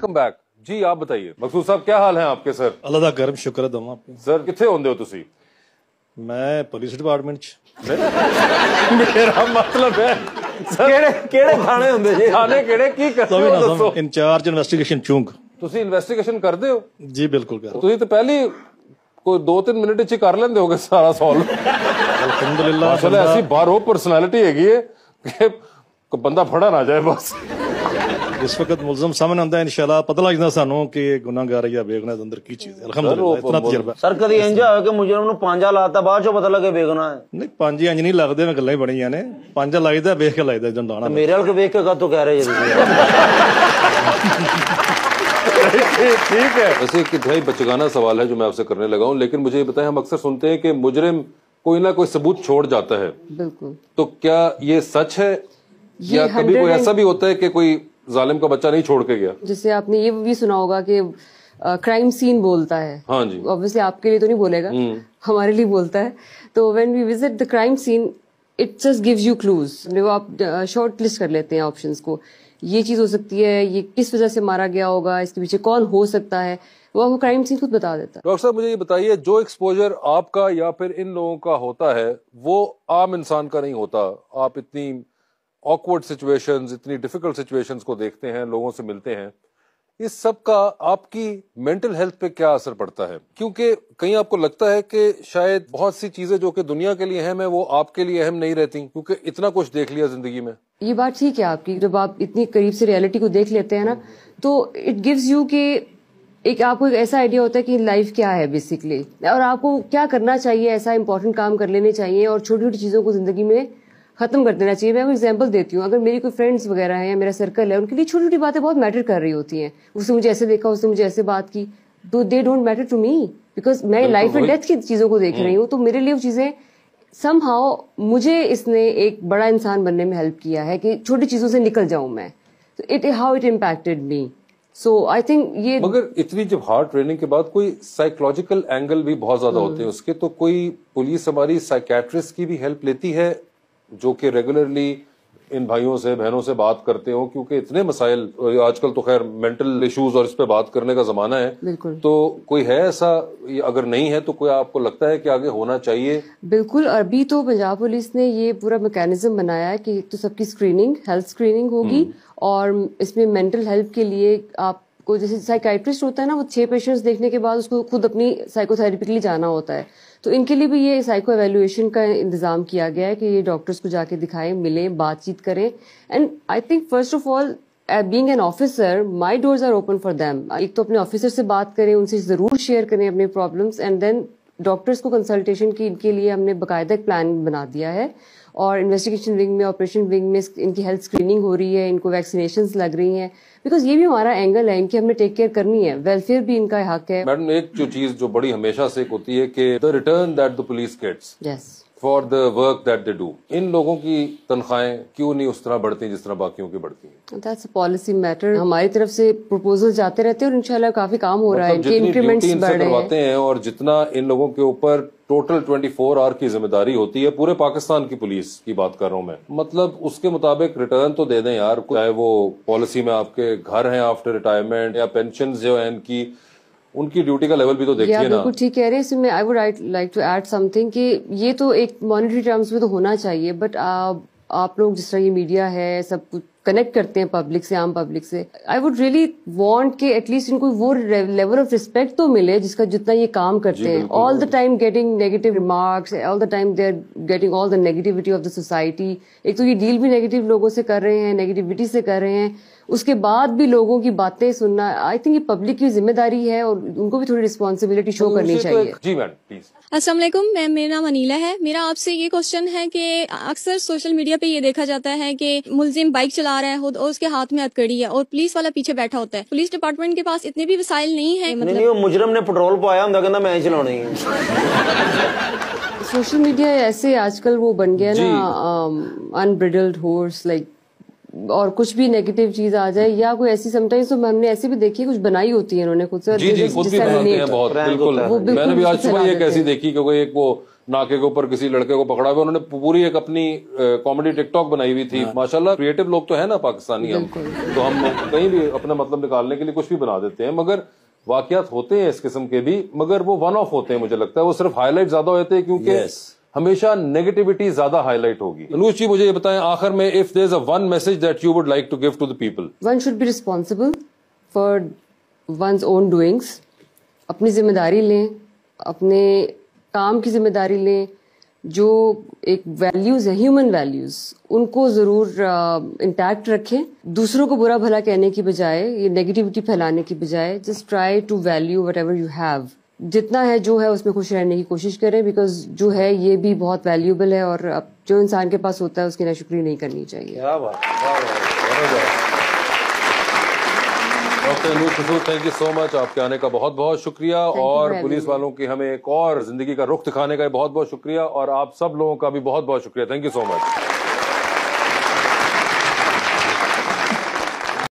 Welcome back जी। आप बताइए मकसूद साहब, क्या हाल है आपके? सर अल्लाह दा करम शुक्र है दवा। सर किथे होंदे हो तुसी? मैं पुलिस डिपार्टमेंट च। मेरा मतलब है सर ਕਿਹੜੇ ਥਾਣੇ ਹੁੰਦੇ ਜੀ? थाने केड़े की करते हो दसो? इंचार्ज इन्वेस्टिगेशन चूंक। ਤੁਸੀਂ ਇਨਵੈਸਟੀਗੇਸ਼ਨ ਕਰਦੇ ਹੋ? जी बिल्कुल कर। ਤੁਸੀਂ ਤਾਂ ਪਹਿਲੀ ਕੋਈ 2-3 ਮਿੰਟ ਚ ਹੀ ਕਰ ਲੈਂਦੇ ਹੋਗੇ ਸਾਰਾ ਸੋਲਵ। अल्हम्दुलिल्लाह ਮਾਸ਼ਾਅੱਲਾ ਐਸੀ ਬਾਰੋ ਪਰਸਨੈਲਿਟੀ ਹੈਗੀ ਹੈ ਕਿ ਕੋਈ ਬੰਦਾ ਫੜਾ ਨਾ ਜਾਏ ਬਸ। इस वक्त मुलजम सामने आंदा है, इंशाल्लाह पता लग जाता सानू कि गुनाहगार या बेगुनाह दे अंदर की चीज है। अल्हम्दुलिल्लाह इतना तजर्बा। ਸਰ ਕਦੀ ਇੰਜ ਹੋਇਆ ਕਿ ਮੁਜਰਮ ਨੂੰ ਪਾਂਜਾ ਲਾਤਾ ਬਾਅਦ ਚੋਂ ਪਤਾ ਲੱਗੇ ਬੇਗੁਨਾਹ ਹੈ? नहीं पांजे इंज नहीं लगदे, मैं गल्लां ही बणीਆਂ ਨੇ। पांजा लगदा वेख के लगदा जन दाना। ਮੇਰੇ ਵੱਲ ਕੇ ਵੇਖ ਕੇ ਕਾਤੋਂ ਕਹਿ ਰਹੇ ਜੀ ਤੁਸੀਂ? ठीक है। वैसे एक इंतहाई बचगाना सवाल है जो मैं आपसे करने लगा हूँ, लेकिन मुझे ये बताएं, हम अक्सर सुनते हैं कि मुजरिम कोई ना कोई सबूत छोड़ जाता है। बिल्कुल। तो क्या ये सच है या कभी कोई ऐसा भी होता है कि कोई जालिम का बच्चा नहीं छोड़ के गया? जैसे आपने ये भी सुना होगा कि क्राइम सीन बोलता है। हाँ जी। ऑब्वियसली आपके लिए तो नहीं बोलेगा, हमारे लिए बोलता है। तो when we visit the crime scene it just gives you clues. वो आप शॉर्ट लिस्ट कर लेते हैं ऑप्शंस को, ये चीज हो सकती है, ये किस वजह से मारा गया होगा, इसके पीछे कौन हो सकता है, वो आपको क्राइम सीन खुद बता देता है। डॉक्टर साहब मुझे ये बताइए, जो एक्सपोजर आपका या फिर इन लोगों का होता है वो आम इंसान का नहीं होता। आप इतनी ऑकवर्ड सिचुएशंस, इतनी डिफिकल्ट सिचुएशंस को देखते हैं, लोगों से मिलते हैं, इस सब का आपकी मेंटल हेल्थ पे क्या असर पड़ता है? क्योंकि कहीं आपको लगता है कि शायद बहुत सी चीजें जो कि दुनिया के लिए अहम है वो आपके लिए अहम नहीं रहती, क्योंकि इतना कुछ देख लिया जिंदगी में। ये बात ठीक है आपकी, जब आप इतनी करीब से रियलिटी को देख लेते हैं ना, तो इट गिव्स यू कि एक आपको एक ऐसा आइडिया होता है कि लाइफ क्या है बेसिकली, और आपको क्या करना चाहिए, ऐसा इंपॉर्टेंट काम कर लेने चाहिए और छोटी छोटी चीजों को जिंदगी में खत्म कर देना चाहिए। मैं एग्जांपल देती हूँ, अगर मेरी कोई फ्रेंड्स वगैरह हैं या मेरा सर्कल है, उनके लिए छोटी छोटी बातें बहुत मैटर कर रही होती हैं। उसने मुझे ऐसे देखा, उसने मुझे ऐसे बात की, तो they don't matter to me, because मैं लाइफ एंड डेथ की चीजों को देख रही हूँ। तो मेरे लिए वो चीजें समहाउ, मुझे इसने एक बड़ा इंसान बनने में हेल्प किया है कि छोटी चीजों से निकल जाऊं मैं। तो it how it impacted me. So I think ये, मगर इतनी जब हार्ड ट्रेनिंग के बाद कोई साइकोलॉजिकल एंगल भी बहुत ज्यादा होते हैं उसके, तो कोई पुलिस हमारी साइकेट्रिस्ट की भी हेल्प लेती है जो कि रेगुलरली इन भाइयों से बहनों से बात करते हो? क्योंकि इतने मसाइल आजकल तो खैर मेंटल इश्यूज और इस पे बात करने का जमाना है। बिल्कुल। तो कोई है ऐसा, अगर नहीं है तो कोई आपको लगता है कि आगे होना चाहिए? बिल्कुल। अभी तो पंजाब पुलिस ने ये पूरा मैकेनिज्म बनाया है कि तो सबकी स्क्रीनिंग, हेल्थ स्क्रीनिंग होगी, और इसमें मेंटल हेल्थ के लिए आपको, जैसे साइकाइट्रिस्ट होता है ना, वो 6 पेशेंट्स देखने के बाद उसको खुद अपनी साइकोथेरेपी के लिए जाना होता है। तो इनके लिए भी ये साइको एवेल्युएशन का इंतजाम किया गया है कि ये डॉक्टर्स को जाके दिखाएं, मिलें, बातचीत करें। And I think first of all, being an officer, my doors are open for them. एक तो अपने ऑफिसर से बात करें, उनसे जरूर शेयर करें अपने प्रॉब्लम्स, एंड देन डॉक्टर्स को कंसल्टेशन की इनके लिए हमने बाकायदा एक प्लान बना दिया है। और इन्वेस्टिगेशन विंग में, ऑपरेशन विंग में इनकी हेल्थ स्क्रीनिंग हो रही है, इनको वैक्सीनेशंस लग रही हैं, बिकॉज ये भी हमारा एंगल है, इनकी हमने टेक केयर करनी है, वेलफेयर भी इनका हक है। मैडम, एक जो चीज जो बड़ी हमेशा से एक होती है कि the return that the police gets yes for the work that they do, इन लोगों की तनख्वाहें क्यों नहीं उस तरह बढ़ती जिस तरह बाकियों की बढ़ती हैं? That's a policy matter. हमारी तरफ से प्रपोजल जाते रहते हैं और इंशाल्लाह काफी काम हो रहा है, इनके इंक्रीमेंट्स बढ़ रहे करवाते हैं, और जितना इन लोगों के ऊपर टोटल 24 आवर की जिम्मेदारी होती है, पूरे पाकिस्तान की पुलिस की बात कर रहा हूं मैं, मतलब उसके मुताबिक रिटर्न तो दे दें यार। चाहे वो पॉलिसी में आपके घर हैं आफ्टर रिटायरमेंट या पेंशन जो है इनकी, उनकी ड्यूटी का लेवल भी तो देखिए ना। बिल्कुल ठीक कह रहे हैं। इसमें I would like to add something कि ये तो एक मॉनेटरी टर्म्स में तो होना चाहिए, बट आप लोग जिस तरह ये मीडिया है सब कुछ कनेक्ट करते हैं पब्लिक से, आम पब्लिक से, आई वुड रियली वांट कि एटलीस्ट इनको वो लेवल ऑफ रिस्पेक्ट तो मिले जिसका जितना ये काम करते हैं। All the time getting negative remarks, all the time they are getting all the negativity of the society. एक तो ये डील भी नेगेटिव लोगों से कर रहे हैं, नेगेटिविटी से कर रहे हैं, उसके बाद भी लोगों की बातें सुनना, आई थिंक ये पब्लिक की जिम्मेदारी है और उनको भी थोड़ी रिस्पॉन्सिबिलिटी शो करनी चाहिए। जी मैडम प्लीज। अस्सलाम वालेकुम, मेरा नाम अनीला है। मेरा आपसे ये क्वेश्चन है कि अक्सर सोशल मीडिया पे ये देखा जाता है कि मुलजिम बाइक चला रहा है और उसके हाथ में हथकड़ी है और पुलिस वाला पीछे बैठा होता है। पुलिस डिपार्टमेंट के पास इतने भी वसाइल नहीं है। मतलब नहीं, वो मुजरम ने पेट्रोल पाया होंगे, कहना मैं चलानी है। सोशल मीडिया ऐसे आजकल वो बन गया ना, अनब्रिडल्ड हॉर्स, लाइक اور کچھ بھی نیگیٹو چیز آ جائے یا کوئی ایسی سم ٹائمز تو ہم نے ایسی بھی دیکھی کچھ بنائی ہوتی ہے انہوں نے خود سے. جی جی خود بھی بناتے ہیں بہت, بالکل. میں نے بھی آج صبح ایک ایسی دیکھی کیونکہ ایک وہ ناکے کے اوپر کسی لڑکے کو پکڑا ہوا, انہوں نے پوری ایک اپنی کامیڈی ٹک ٹاک بنائی ہوئی تھی. ماشاءاللہ کریٹو لوگ تو ہے نا پاکستانی ہم, تو ہم کہیں بھی اپنا مطلب نکالنے کے لیے کچھ بھی بنا دیتے ہیں. مگر واقعات ہوتے ہیں اس قسم کے بھی, مگر وہ ون آف ہوتے ہیں مجھے لگتا ہے. وہ صرف ہائی لائٹ زیادہ ہوتے ہیں کیونکہ ہمیشہ نیگیٹیوٹی زیادہ ہائی لائٹ ہوگی. انوش جی مجھے یہ بتائیں آخر میں, if there is a one message that you would like to give to the people. One should be responsible for one's own doings. اپنی ذمہ داری لیں, اپنے کام کی ذمہ داری لیں. جو ایک ویلیوز ہیں, ہیومن ویلیوز, ان کو ضرور انٹیکٹ رکھیں. دوسروں کو برا بھلا کہنے کی بجائے, یہ نیگیٹیوٹی پھیلانے کی بجائے, just try to value whatever you have. جتنا ہے جو ہے اس میں خوش رہنے کی کوشش کریں, بیکاز جو ہے یہ بھی بہت ویلیوبل ہے, اور اب جو انسان کے پاس ہوتا ہے اس کی ناشکری نہیں کرنی چاہیے. Doctor Anoush Masood, thank you so much. آپ کے آنے کا بہت بہت شکریہ, اور پولیس والوں کی ہمیں ایک اور زندگی کا رخ دکھانے کا بہت بہت شکریہ, اور آپ سب لوگوں کا بھی بہت بہت شکریہ. Thank you so much.